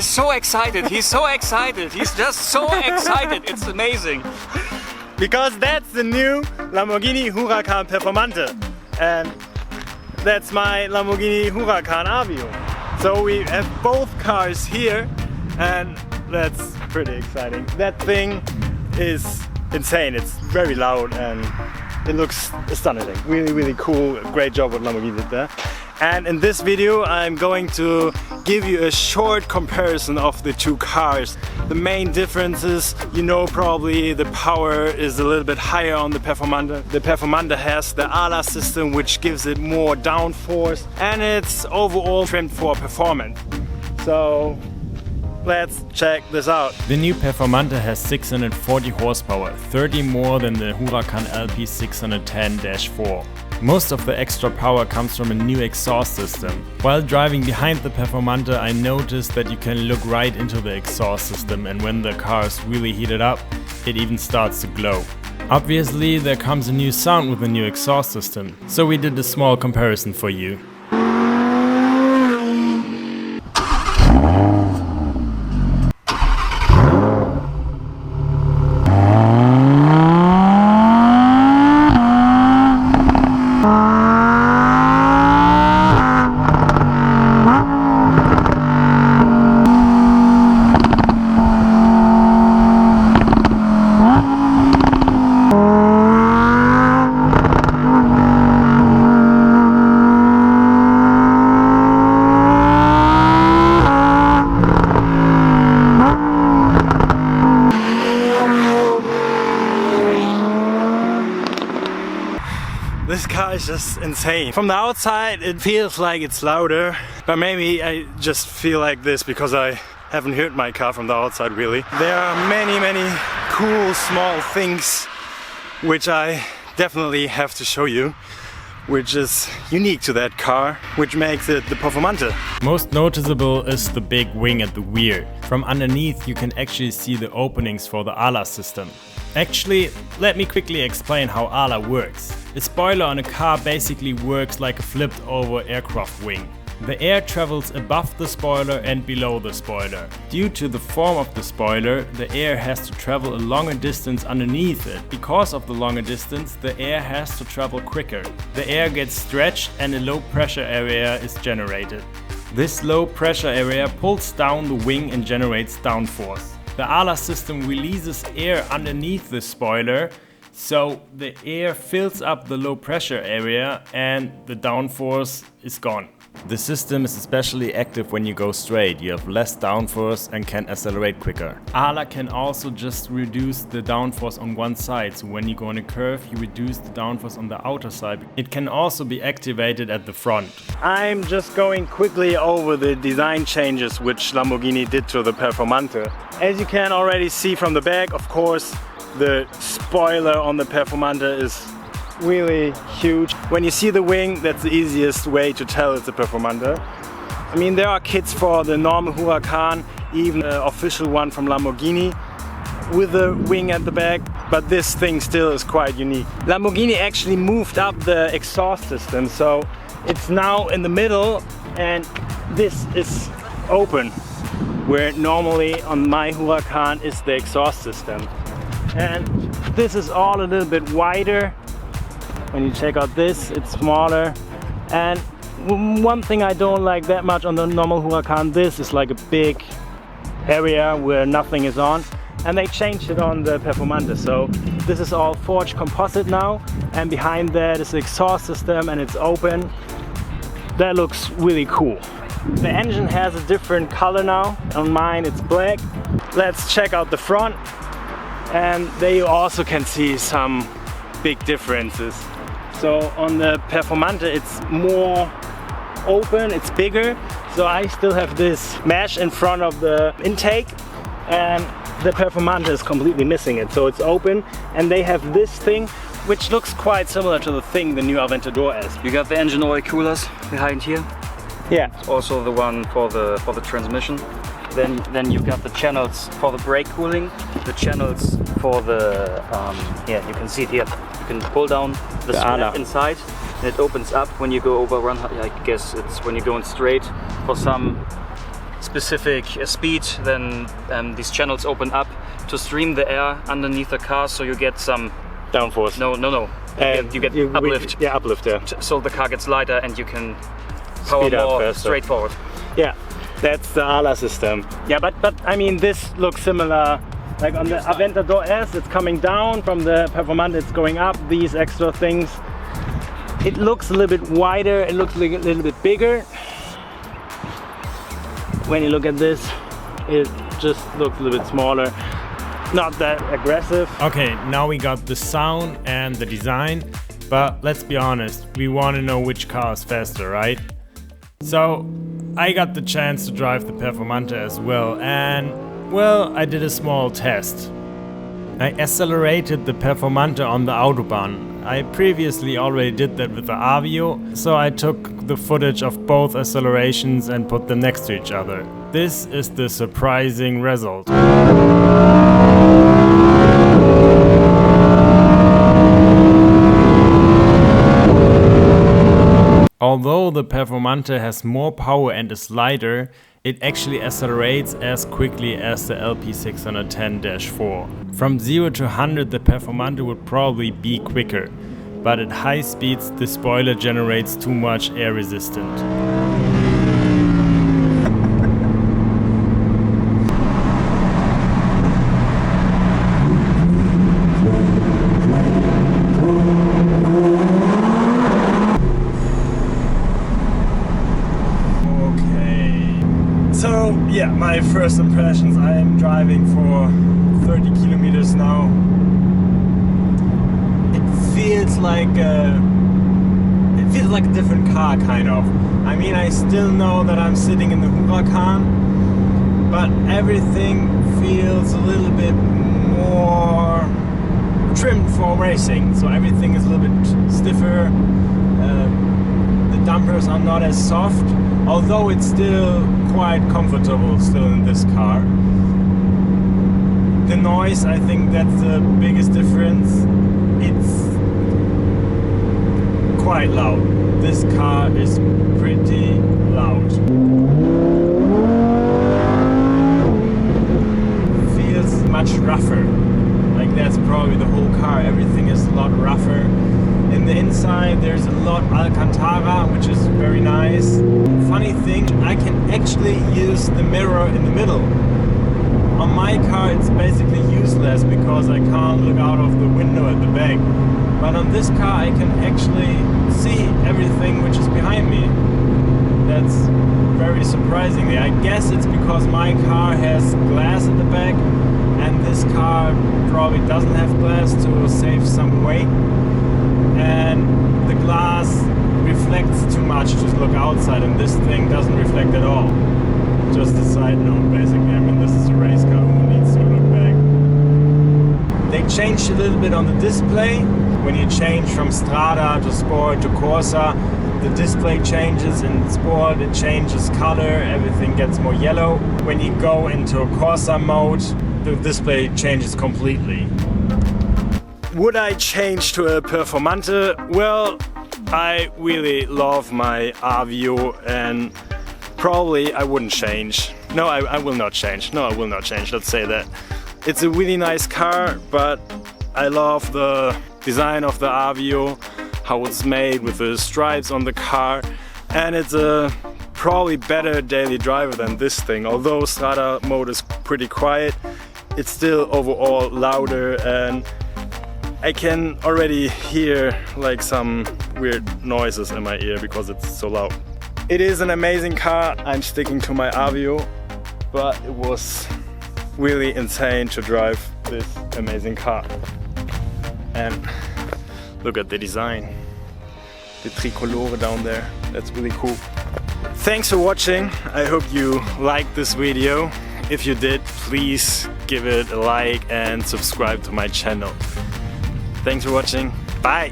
He's so excited. He's so excited. He's just so excited. It's amazing. Because that's the new Lamborghini Huracán Performante. And that's my Lamborghini Huracán Avio. So we have both cars here, and that's pretty exciting. That thing is insane. It's very loud and it looks astonishing. Really, really cool. Great job what Lamborghini did there. And in this video I'm going to give you a short comparison of the two cars. The main differences, you know, probably the power is a little bit higher on the Performante. The Performante has the ALA system, which gives it more downforce, and it's overall trimmed for performance. So let's check this out. The new Performante has 640 horsepower, 30 more than the Huracán LP610-4. Most of the extra power comes from a new exhaust system. While driving behind the Performante, I noticed that you can look right into the exhaust system, and when the car is really heated up, it even starts to glow. Obviously, there comes a new sound with the new exhaust system, so we did a small comparison for you. This car is just insane. From the outside it feels like it's louder, but maybe I just feel like this because I haven't heard my car from the outside really. There are many cool small things which I definitely have to show you, which is unique to that car, which makes it the Performante. Most noticeable is the big wing at the rear. From underneath you can actually see the openings for the ALA system. Actually, let me quickly explain how ALA works. A spoiler on a car basically works like a flipped over aircraft wing. The air travels above the spoiler and below the spoiler. Due to the form of the spoiler, the air has to travel a longer distance underneath it. Because of the longer distance, the air has to travel quicker. The air gets stretched and a low pressure area is generated. This low pressure area pulls down the wing and generates downforce. The ALA system releases air underneath the spoiler, so the air fills up the low pressure area and the downforce is gone. The system is especially active when you go straight. You have less downforce and can accelerate quicker. ALA can also just reduce the downforce on one side, so when you go on a curve you reduce the downforce on the outer side. It can also be activated at the front. I'm just going quickly over the design changes which Lamborghini did to the Performante. As you can already see from the back, of course, the spoiler on the Performante is really huge. When you see the wing, that's the easiest way to tell it's a Performante. I mean, there are kits for the normal Huracan, even an official one from Lamborghini with a wing at the back, but this thing still is quite unique. Lamborghini actually moved up the exhaust system, so it's now in the middle and this is open, where normally on my Huracan is the exhaust system. And this is all a little bit wider. When you check out this, it's smaller. And one thing I don't like that much on the normal Huracan, this is like a big area where nothing is on. And they changed it on the Performante. So this is all forged composite now. And behind that is the exhaust system and it's open. That looks really cool. The engine has a different color now. On mine it's black. Let's check out the front. And there you also can see some big differences. So on the Performante it's more open, it's bigger. So I still have this mesh in front of the intake and the Performante is completely missing it. So it's open and they have this thing which looks quite similar to the thing the new Aventador has. You got the engine oil coolers behind here. Yeah. It's also the one for the transmission. Then you've got the channels for the brake cooling, the channels for the yeah, you can see it here. You can pull down the strap inside and it opens up when you go over run. I guess it's when you're going straight for some specific speed, then these channels open up to stream the air underneath the car, so you get some downforce. No. You get uplift. Yeah, uplift. Yeah. So the car gets lighter and you can power Speed up more faster. straightforward. Yeah, that's the ALA system. Yeah, but I mean, this looks similar. Like on the Aventador S, it's coming down. From the Performante, it's going up. These extra things. It looks a little bit wider. It looks like a little bit bigger. When you look at this, it just looks a little bit smaller. Not that aggressive. Okay, now we got the sound and the design, but let's be honest, we want to know which car is faster, right? So I got the chance to drive the Performante as well, and well, I did a small test. I accelerated the Performante on the Autobahn. I previously already did that with the Avio, so I took the footage of both accelerations and put them next to each other. This is the surprising result. Although the Performante has more power and is lighter, it actually accelerates as quickly as the LP610-4. From 0 to 100 the Performante would probably be quicker, but at high speeds the spoiler generates too much air resistance. So yeah, my first impressions, I am driving for 30 kilometers now. It feels like a different car, kind of. I mean, I still know that I'm sitting in the Huracan, but everything feels a little bit more trimmed for racing. So everything is a little bit stiffer. The dampers are not as soft, although it's still quite comfortable still in this car. The noise, I think that's the biggest difference. It's quite loud. This car is pretty loud. Feels much rougher. Like that's probably the whole car. Everything is a lot rougher. In the inside there's a lot Alcantara, which is very nice. Funny thing, I can actually use the mirror in the middle. On my car it's basically useless because I can't look out of the window at the back. But on this car I can actually see everything which is behind me. That's very surprising. I guess it's because my car has glass at the back and this car probably doesn't have glass to save some weight. And the glass reflects too much to look outside, and this thing doesn't reflect at all. Just a side note, basically. I mean, this is a race car, who needs to look back. They changed a little bit on the display. When you change from Strada to Sport to Corsa, the display changes. In Sport it changes color, everything gets more yellow. When you go into Corsa mode, the display changes completely. Would I change to a Performante? Well, I really love my Avio and probably I wouldn't change. No, I will not change. No, I will not change, let's say that. It's a really nice car, but I love the design of the Avio, how it's made with the stripes on the car, and it's a probably better daily driver than this thing. Although Strada mode is pretty quiet, it's still overall louder, and I can already hear like some weird noises in my ear because it's so loud. It is an amazing car. I'm sticking to my Avio, but it was really insane to drive this amazing car. And look at the design. The tricolore down there, that's really cool. Thanks for watching. I hope you liked this video. If you did, please give it a like and subscribe to my channel. Thanks for watching. Bye!